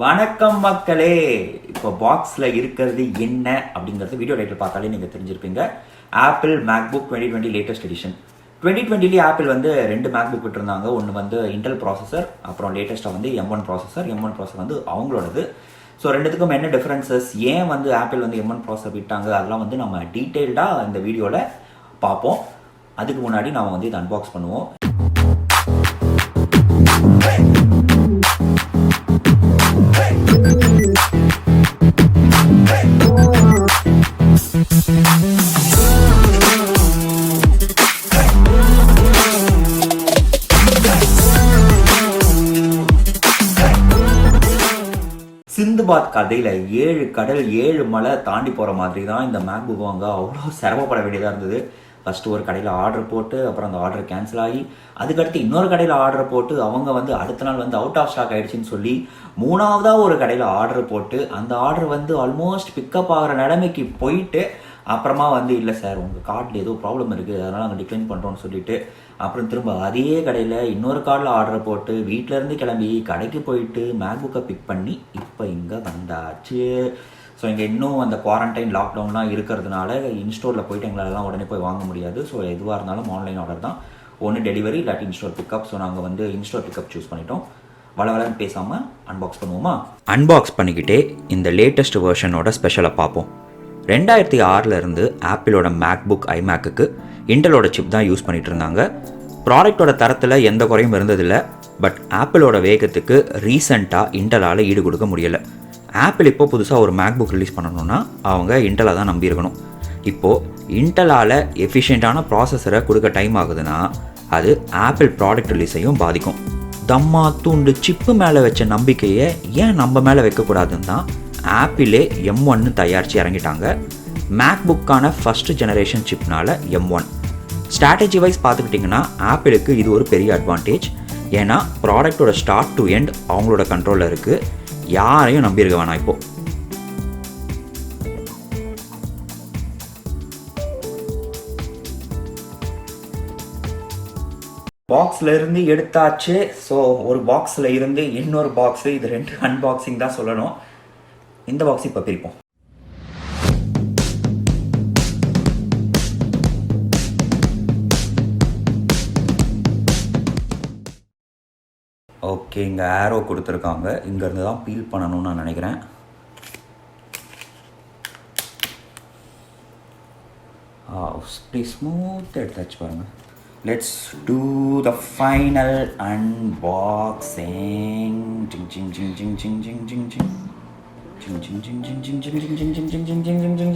வணக்கம் மக்களே. இப்போ பாக்ஸில் இருக்கிறது என்ன அப்படிங்கிறது வீடியோ டைட்டில் பார்த்தாலே நீங்கள் தெரிஞ்சிருப்பீங்க. Apple MacBook 2020 latest edition. 2020 Apple வந்து 2 மேக்புக் விட்டுருந்தாங்க. ஒன்று வந்து இன்டெல் ப்ராசஸர், அப்புறம் லேட்டஸ்ட்டாக வந்து M1 ப்ராசஸர். M1 ப்ராசஸர் வந்து அவங்களோடது. ஸோ ரெண்டுத்துக்கும் என்ன டிஃப்ரென்சஸ், ஏன் வந்து ஆப்பிள் வந்து M1 ப்ராசஸர் விட்டாங்க, அதெல்லாம் வந்து நம்ம டீட்டெயில்டாக இந்த வீடியோவில் பார்ப்போம். அதுக்கு முன்னாடி நாம் வந்து இதை அன்பாக்ஸ் பண்ணுவோம். சிந்துபாத் கதையில் 7 கடல் 7 மலை தாண்டி போகிற மாதிரி தான் இந்த மேக்புக் வாங்க அவ்வளோ சிரமப்பட வேண்டியதாக இருந்தது. ஃபஸ்ட்டு ஒரு கடையில் ஆர்டர் போட்டு, அப்புறம் அந்த ஆர்டர் கேன்சல் ஆகி, அதுக்கடுத்து இன்னொரு கடையில் ஆர்டர் போட்டு, அவங்க வந்து அடுத்த நாள் வந்து அவுட் ஆஃப் ஸ்டாக் ஆகிடுச்சின்னு சொல்லி 3ஆவதாக ஒரு கடையில் ஆர்டர் போட்டு, அந்த ஆர்டர் வந்து ஆல்மோஸ்ட் பிக்கப் ஆகிற நிலைமைக்கு போயிட்டு, அப்புறமா வந்து இல்லை சார் உங்கள் கார்டில் ஏதோ ப்ராப்ளம் இருக்குது, அதனால் நாங்கள் டிக்ளைன் பண்ணுறோன்னு சொல்லிவிட்டு, அப்புறம் திரும்ப அதே கடையில் இன்னொரு கார்டில் ஆர்டர் போட்டு, வீட்டிலேருந்து கிளம்பி கடைக்கு போயிட்டு மேக்புக்கை பிக் பண்ணி இப்போ இங்கே வந்தாச்சு. ஸோ இங்கே இன்னும் அந்த குவாரண்டைன் லாக்டவுன்லாம் இருக்கிறதுனால இன்ஸ்டோரில் போயிட்டு எங்களாலலாம் உடனே போய் வாங்க முடியாது. ஸோ எதுவாக இருந்தாலும் ஆன்லைன் ஆர்டர் தான், ஒன்று டெலிவரி இல்லாட்டி இன்ஸ்டோர் பிக்கப். ஸோ நாங்கள் வந்து இன்ஸ்டோர் பிக்கப் சூஸ் பண்ணிட்டோம். வளவலன்னு பேசாமல் அன்பாக்ஸ் பண்ணுவோமா? அன்பாக்ஸ் பண்ணிக்கிட்டே இந்த லேட்டஸ்ட் வெர்ஷனோட ஸ்பெஷலை பார்ப்போம். 2006 ஆப்பிளோட மேக்புக் ஐமேக்கு இன்டலோட சிப் தான் யூஸ் பண்ணிட்டு இருந்தாங்க. ப்ராடக்டோட தரத்தில் எந்த குறையும் இருந்ததில்லை. பட் ஆப்பிளோட வேகத்துக்கு ரீசெண்டாக இன்டலால் ஈடு கொடுக்க முடியலை. ஆப்பிள் இப்போ புதுசாக ஒரு மேக்புக் ரிலீஸ் பண்ணணும்னா அவங்க இன்டலை தான் நம்பியிருக்கணும். இப்போது இன்டலால் எஃபிஷியண்ட்டான ப்ராசஸரை கொடுக்க டைம் ஆகுதுன்னா அது ஆப்பிள் ப்ராடக்ட் ரிலீஸையும் பாதிக்கும். தம்மா தூண்டு சிப்பு மேலே வச்ச நம்பிக்கையை ஏன் நம்ம மேலே வைக்கக்கூடாதுன்னு தான் ஆப்பிளே M1 தயாரித்து இறங்கிட்டாங்க. மேக்புக்கான ஃபஸ்ட் ஜெனரேஷன் சிப்னால M1. ஸ்ட்ராட்டஜி வைஸ் பார்த்துக்கிட்டிங்கன்னா ஆப்பிளுக்கு இது ஒரு பெரிய அட்வான்டேஜ். ஏன்னா ப்ராடக்டோட ஸ்டார்ட் டு எண்ட் அவங்களோட கண்ட்ரோலில் இருக்குது. யாரையும் நம்பியிருக்க வேணாம். இப்போது பாக்ஸில் இருந்து எடுத்தாச்சு. ஸோ ஒரு பாக்ஸில் இருந்து இன்னொரு பாக்ஸு, இது 2 அன்பாக்சிங் தான் சொல்லணும். இந்த பாக்ஸ் இப்போ பிரிப்போம். ஓகே, இங்கே ஆரோ கொடுத்துருக்காங்க. இங்கேருந்து தான் பீல் பண்ணணும்னு நான் நினைக்கிறேன். ப்ளீஸ் ஸ்மூத் எடுத்தாச்சு பாருங்கள். Let's do the final unboxing. ஜிங் ஜிங் ஜிங் ஜிங் ஜிங் ஜிங்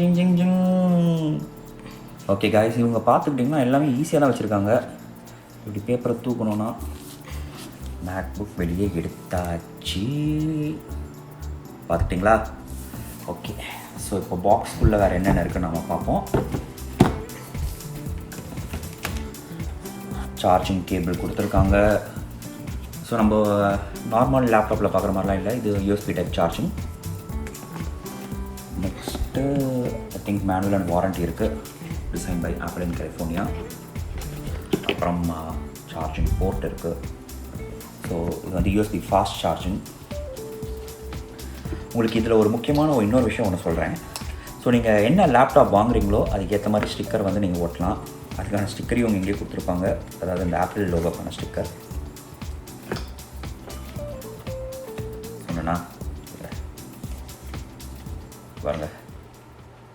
ஜிங் ஜிங் ஓகே காய்ஸ், இவங்க பார்த்துக்கிட்டிங்கன்னா எல்லாமே ஈஸியாக தான் வச்சுருக்காங்க. இப்படி பேப்பரை தூக்கணுன்னா மேக்புக் வெளியே எடுத்தாச்சு. பார்த்துட்டிங்களா? ஓகே, ஸோ இப்போ பாக்ஸ்குள்ளே வேறு என்னென்ன இருக்குன்னு நம்ம பார்ப்போம். சார்ஜிங் கேபிள் கொடுத்துருக்காங்க. ஸோ நம்ம நார்மல் லேப்டாப்பில் பார்க்குற மாதிரிலாம் இல்லை, இது USB type charging. Next I think manual and warranty இருக்குது, design by Apple in California. அப்புறம் சார்ஜிங் போர்ட் இருக்குது. ஸோ இது வந்து USB ஃபாஸ்ட் சார்ஜிங். உங்களுக்கு இதில் ஒரு முக்கியமான இன்னொரு விஷயம் ஒன்று சொல்கிறேன். ஸோ நீங்கள் என்ன லேப்டாப் வாங்குறீங்களோ அதுக்கேற்ற மாதிரி ஸ்டிக்கர் வந்து நீங்கள் ஓட்டலாம். அதுக்கான ஸ்டிக்கரையும் அவங்க இங்கே கொடுத்துருப்பாங்க, அதாவது இந்த ஆப்பிள் லோகோக்கான ஸ்டிக்கர். என்னன்னா பாருங்க.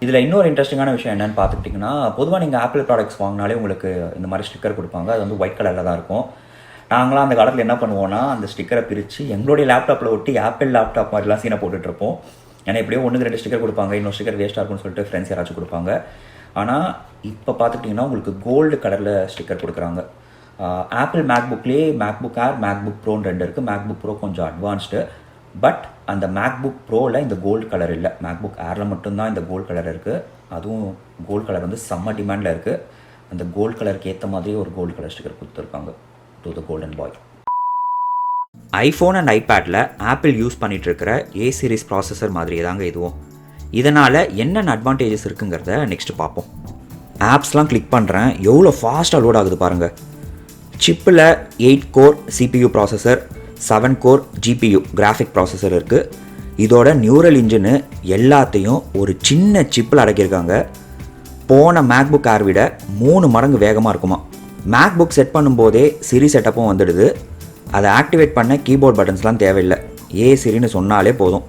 இதில் இன்னொரு இன்ட்ரெஸ்டிங்கான விஷயம் என்னென்னு பார்த்துக்கிட்டிங்கன்னா, பொதுவாக நீங்கள் ஆப்பிள் ப்ராடக்ட்ஸ் வாங்கினாலே உங்களுக்கு இந்த மாதிரி ஸ்டிக்கர் கொடுப்பாங்க. அது வந்து ஒயிட் கலரில் தான் இருக்கும். நாங்களாம் அந்த காலத்தில் என்ன பண்ணுவோன்னா, அந்த ஸ்டிக்கரை பிரித்து எங்களுடைய லேப்டாப்பில் ஒட்டி ஆப்பிள் லேப்டாப் மாதிரிலாம் சீனை போட்டுட்ருப்போம். ஏன்னா எப்படியோ 1-2 ஸ்டிக்கர் கொடுப்பாங்க, இன்னொரு ஸ்டிக்கர் வேஸ்ட்டாக இருக்குன்னு சொல்லிட்டு ஃப்ரெண்ட்ஸ் யாராச்சும் கொடுப்பாங்க. ஆனால் இப்போ பார்த்துக்கிட்டிங்கன்னா உங்களுக்கு கோல்டு கலரில் ஸ்டிக்கர் கொடுக்குறாங்க. ஆப்பிள் மேக்புக்லேயே மேக்புக் ஏர், மேக்புக் ப்ரோன்னு 2 இருக்குது. மேக்புக் ப்ரோ கொஞ்சம் அட்வான்ஸ்டு. பட் அந்த மேக்புக் ப்ரோவில் இந்த கோல்டு கலர் இல்லை. மேக்புக் ஏரில் மட்டும்தான் இந்த கோல்டு கலர் இருக்குது. அதுவும் கோல்டு கலர் வந்து செம்ம டிமாண்டில் இருக்குது. அந்த கோல்டு கலருக்கு ஏற்ற மாதிரியே ஒரு கோல்டு கலர் ஸ்டிக்கர் கொடுத்துருக்காங்க. To the golden boy. IPhone and ஐபேடில் ஆப்பிள் யூஸ் பண்ணிகிட்டு இருக்கிற A சீரிஸ் ப்ராசஸர் மாதிரியே தாங்க இதுவும். இதனால் என்னென்ன அட்வான்டேஜஸ் இருக்குங்கிறத நெக்ஸ்ட்டு பார்ப்போம். ஆப்ஸ்லாம் கிளிக் பண்ணுறேன், எவ்வளோ ஃபாஸ்ட்டாக லோட் ஆகுது பாருங்கள். சிப்பில் 8 core CPU processor, 7 core GPU graphic processor இருக்குது. இதோட நியூரல் இன்ஜினு எல்லாத்தையும் ஒரு சின்ன சிப்பில் அடக்கியிருக்காங்க. போன மேக்புக் ஏர் விட 3 மடங்கு வேகமாக இருக்குமா. மேக்புக் செட் பண்ணும்போதே சிரி செட்டப்பும் வந்துடுது. அதை ஆக்டிவேட் பண்ண கீபோர்ட் பட்டன்ஸ்லாம் தேவையில்லை. சிரின்னு சொன்னாலே போதும்.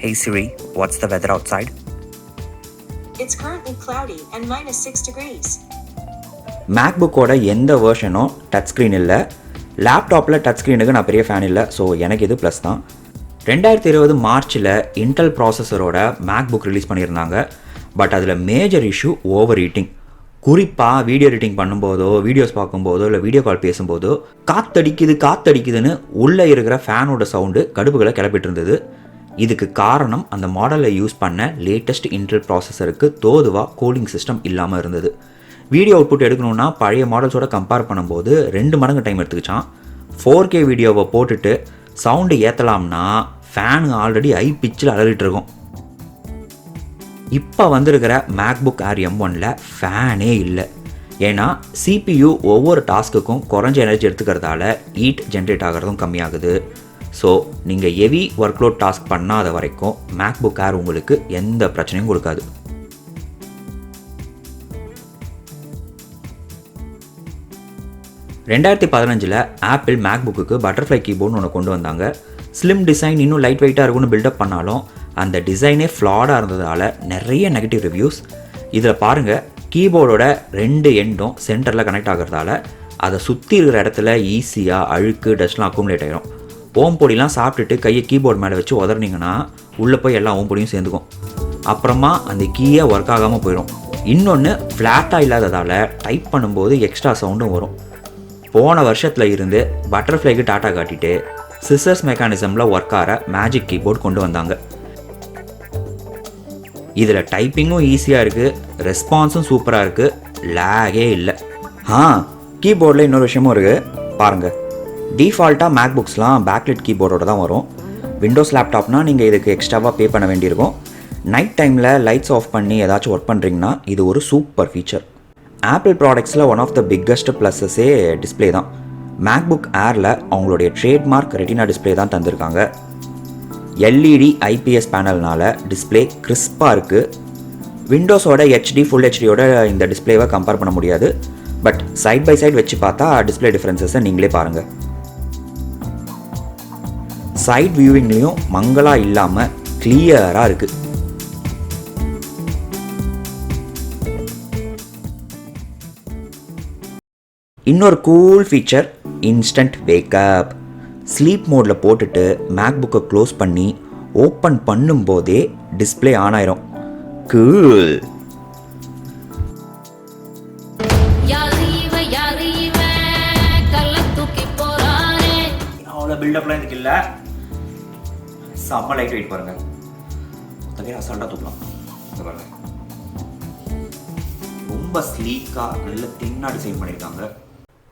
Hey Siri, what's the weather outside? It's currently cloudy and -6 degrees. மேக்புக்கோட எந்த வெர்ஷனும் டச் ஸ்க்ரீன் இல்லை. லேப்டாப்பில் டச் ஸ்க்ரீனுக்கு நான் பெரிய ஃபேன் இல்லை. ஸோ எனக்கு இது ப்ளஸ் தான். 2020 மார்ச்சில் இன்டெல் ப்ராசஸரோட மேக்புக் ரிலீஸ் பண்ணியிருந்தாங்க. பட் அதில் மேஜர் இஷ்யூ ஓவர் ஹீட்டிங். குறிப்பாக வீடியோ எடிட்டிங் பண்ணும்போதோ, வீடியோஸ் பார்க்கும்போதோ, இல்லை வீடியோ கால் பேசும்போதோ காற்றடிக்குதுன்னு உள்ளே இருக்கிற ஃபேனோட சவுண்டு கடுப்புகளை கிளப்பிட்டு இருந்தது. இதுக்கு காரணம் அந்த மாடலில் யூஸ் பண்ண லேட்டஸ்ட் இன்டெல் ப்ராசஸருக்கு தோதுவாக கூலிங் சிஸ்டம் இல்லாமல் இருந்தது. வீடியோ அவுட்புட் எடுக்கணுன்னா பழைய மாடல்ஸோட கம்பேர் பண்ணும்போது 2 மடங்கு டைம் எடுத்துக்கிச்சான். 4K வீடியோவை போட்டுட்டு சவுண்டு ஏற்றலாம்னா ஃபேனு ஆல்ரெடி ஹை பிச்சில் அலறிட்டு இருக்கும். இப்போ வந்திருக்கிற மேக்புக் ஏர் M1ல் ஃபேனே இல்லை. ஏன்னா CPU ஒவ்வொரு டாஸ்க்குக்கும் குறைஞ்ச எனர்ஜி எடுத்துக்கிறதால ஹீட் ஜென்ரேட் ஆகிறதும் கம்மியாகுது. ஸோ நீங்கள் ஹெவி ஒர்க்லோட் டாஸ்க் பண்ணாத வரைக்கும் மேக்புக் ஏர் உங்களுக்கு எந்த பிரச்சனையும் கொடுக்காது. ரெண்டாயிரத்தி 2015 ஆப்பிள் மேக்புக்கு பட்டர்ஃப்ளை கீபோர்டு ஒன்று கொண்டு வந்தாங்க. ஸ்லிம் டிசைன், இன்னும் லைட் வெயிட்டாக இருக்கும்னு பில்டப் பண்ணாலும் அந்த டிசைனே ஃப்ளாடாக இருந்ததால் நிறைய நெகட்டிவ் ரிவ்யூஸ். இதில் பாருங்கள், கீபோர்டோட 2 எண்டும் சென்டரில் கனெக்ட் ஆகிறதால அதை சுற்றி இருக்கிற இடத்துல ஈஸியாக அழுக்கு டஸ்ட்லாம் அக்குமுலேட் ஆகிடும். ஓம்பொடிலாம் சாப்பிட்டுட்டு கையை கீபோர்டு மேலே வச்சு உதறினீங்கன்னா உள்ளே போய் எல்லா ஓம்பொடியும் சேர்ந்துக்கும். அப்புறமா அந்த கீயே ஒர்க் ஆகாமல் போயிடும். இன்னொன்று, ஃப்ளாட்டாக இல்லாததால் டைப் பண்ணும்போது எக்ஸ்ட்ரா சவுண்டும் வரும். போன வருஷத்தில் இருந்து பட்டர்ஃப்ளைக்கு டாட்டா காட்டிட்டு சிசர்ஸ் மெக்கானிசமில் ஒர்க் ஆகிற மேஜிக் கீபோர்டு கொண்டு வந்தாங்க. இதில் டைப்பிங்கும் ஈஸியாக இருக்குது, ரெஸ்பான்ஸும் சூப்பராக இருக்குது, லேகே இல்லை. கீபோர்டில் இன்னொரு விஷயமும் இருக்குது பாருங்கள். டிஃபால்ட்டாக மேக்புக்ஸ்லாம் பேக்லிட் கீபோர்டோட தான் வரும். விண்டோஸ் லேப்டாப்னால் நீங்கள் இதுக்கு எக்ஸ்ட்ராவாக பே பண்ண வேண்டியிருக்கும். நைட் டைமில் லைட்ஸ் ஆஃப் பண்ணி ஏதாச்சும் ஒர்க் பண்ணுறீங்கன்னா இது ஒரு சூப்பர் ஃபீச்சர். ஆப்பிள் ப்ராடக்ட்ஸில் ஒன் ஆஃப் த பிக்கஸ்ட் ப்ளஸஸே டிஸ்பிளே தான். மேக்புக் ஏரில் அவங்களுடைய ட்ரேட்மார்க் ரெட்டினா டிஸ்பிளே தான் தந்திருக்காங்க. LED IPS பேனல்னால டிஸ்பிளே கிறிஸ்பாக இருக்குது. விண்டோஸோட HD ஃபுல் HDயோட இந்த டிஸ்பிளேவை கம்பேர் பண்ண முடியாது. பட் சைட் பை சைட் வச்சு பார்த்தா டிஸ்பிளே டிஃப்ரென்சஸை நீங்களே பாருங்கள். சைட் வியூவிங்லேயும் மங்களா இல்லாமல் கிளியராக இருக்குது. இன்னொரு cool feature, instant wake up. Sleep மோடில் போட்டுட்டு மேக்புக்கை க்ளோஸ் பண்ணி ஓப்பன் பண்ணும்போதே டிஸ்பிளே ஆன் ஆயிரும். கூல். அவ்வளோ பில்டப்லாம் இதுக்கு இல்லை. செம்ம லைட் வெயிட் பாருங்க. மொத்தமே அசால்ட்டாக தூக்கலாம். பாருங்க, ரொம்ப ஸ்லீக்காக நல்ல தின்னாக டிசைன் பண்ணியிருக்காங்க.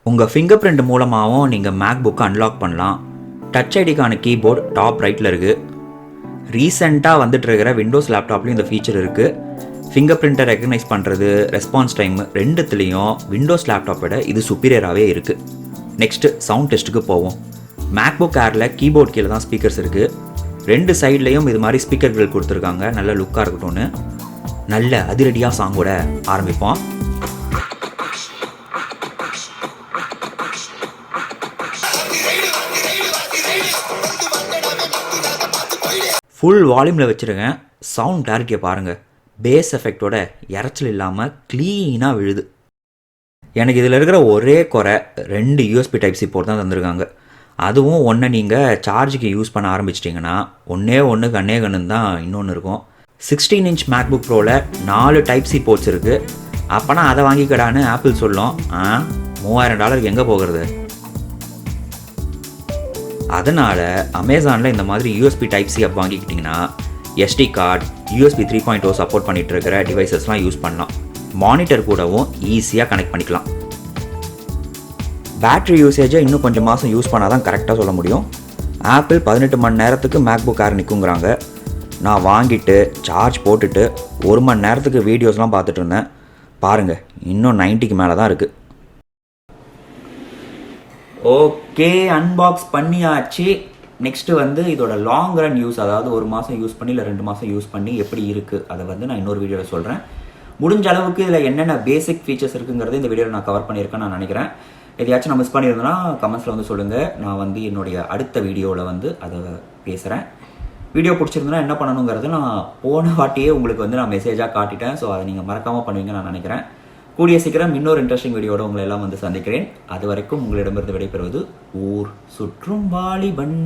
உங்கள் ஃபிங்கர் பிரிண்ட் மூலமாகவும் நீங்கள் மேக்புக்கை அன்லாக் பண்ணலாம். டச் ஐடிக்கான கீபோர்டு டாப் ரைட்டில் இருக்குது. ரீசெண்டாக வந்துட்டு இருக்கிற விண்டோஸ் லேப்டாப்லேயும் இந்த ஃபீச்சர் இருக்குது. ஃபிங்கர் பிரிண்ட்டை ரெக்கக்னைஸ் பண்ணுறது, ரெஸ்பான்ஸ் டைம் ரெண்டுத்துலேயும் விண்டோஸ் லேப்டாப்போட இது சுப்பீரியராகவே இருக்குது. நெக்ஸ்ட்டு சவுண்ட் டெஸ்ட்டுக்கு போவோம். மேக்புக் ஏரில் கீபோர்ட் கீழே தான் ஸ்பீக்கர்ஸ் இருக்குது. 2 சைட்லேயும் இது மாதிரி ஸ்பீக்கர்கள் கொடுத்துருக்காங்க. நல்ல லுக்காக இருக்கட்டும்னு. நல்ல அதிரடியாக சாங்கோட ஆரம்பிப்போம். ஃபுல் வால்யூமில் வச்சுருங்க. சவுண்ட் கிளாரிட்டியை பாருங்கள். பேஸ் எஃபெக்டோட இறைச்சல் இல்லாமல் க்ளீனாக விழுது. எனக்கு இதில் இருக்கிற ஒரே குறை 2 USB Type-C போர்ட் தான் தந்திருக்காங்க. அதுவும் ஒன்று நீங்கள் சார்ஜுக்கு யூஸ் பண்ண ஆரம்பிச்சிட்டிங்கன்னா ஒன்று கண்ணே கண்ணுன்னு தான் இன்னொன்று இருக்கும். 16 இன்ச் மேக்புக் ப்ரோவில் 4 Type-C போர்ட்ஸ் இருக்குது. அப்போனா அதை வாங்கிக்கடான்னு ஆப்பிள் சொல்லும். $3000 எங்கே போகிறது? அதனால் அமேசானில் இந்த மாதிரி USB Type-C அப் வாங்கிக்கிட்டிங்கன்னா SD கார்டு, USB 3.0 சப்போர்ட் பண்ணிகிட்டு இருக்கிற டிவைசஸ்லாம் யூஸ் பண்ணலாம். மானிட்டர் கூடவும் ஈஸியாக கனெக்ட் பண்ணிக்கலாம். பேட்ரி யூசேஜை இன்னும் கொஞ்சம் மாதம் யூஸ் பண்ணால் தான் கரெக்டாக சொல்ல முடியும். ஆப்பிள் 18 மணி நேரத்துக்கு மேக்புக் ஏர் நிற்குங்கிறாங்க. நான் வாங்கிட்டு சார்ஜ் போட்டுட்டு 1 மணி நேரத்துக்கு வீடியோஸ்லாம் பார்த்துட்டு இருந்தேன். பாருங்கள், இன்னும் 90க்கு மேலே தான் இருக்குது. ஓகே, அன்பாக்ஸ் பண்ணியாச்சு. நெக்ஸ்ட்டு வந்து இதோட லாங் ரன் யூஸ், அதாவது 1 மாதம் யூஸ் பண்ணி இல்லை 2 மாதம் யூஸ் பண்ணி எப்படி இருக்குது அதை வந்து நான் இன்னொரு வீடியோவில் சொல்கிறேன். முடிஞ்ச அளவுக்கு இதில் என்னென்ன பேசிக் ஃபீச்சர்ஸ் இருக்குங்கிறது இந்த வீடியோவில் நான் கவர் பண்ணியிருக்கேன்னு நான் நினைக்கிறேன். எதையாச்சும் நான் மிஸ் பண்ணியிருந்தேன்னா கமெண்ட்ஸில் வந்து சொல்லுங்கள். நான் வந்து என்னுடைய அடுத்த வீடியோவில் வந்து அதை பேசுகிறேன். வீடியோ பிடிச்சிருந்தனா என்ன பண்ணணுங்கிறது நான் போன வாட்டியே உங்களுக்கு வந்து நான் மெசேஜாக காட்டிட்டேன். ஸோ அதை நீங்கள் மறக்காமல் பண்ணுவீங்கன்னு நான் நினைக்கிறேன். கூடிய சீக்கிரம் இன்னொரு இன்ட்ரெஸ்டிங் வீடியோட உங்களை எல்லாம் வந்து சந்திக்கிறேன். அது வரைக்கும் உங்களிடமிருந்து விடைபெறுவது ஊர் சுற்றும் வாலிபன்.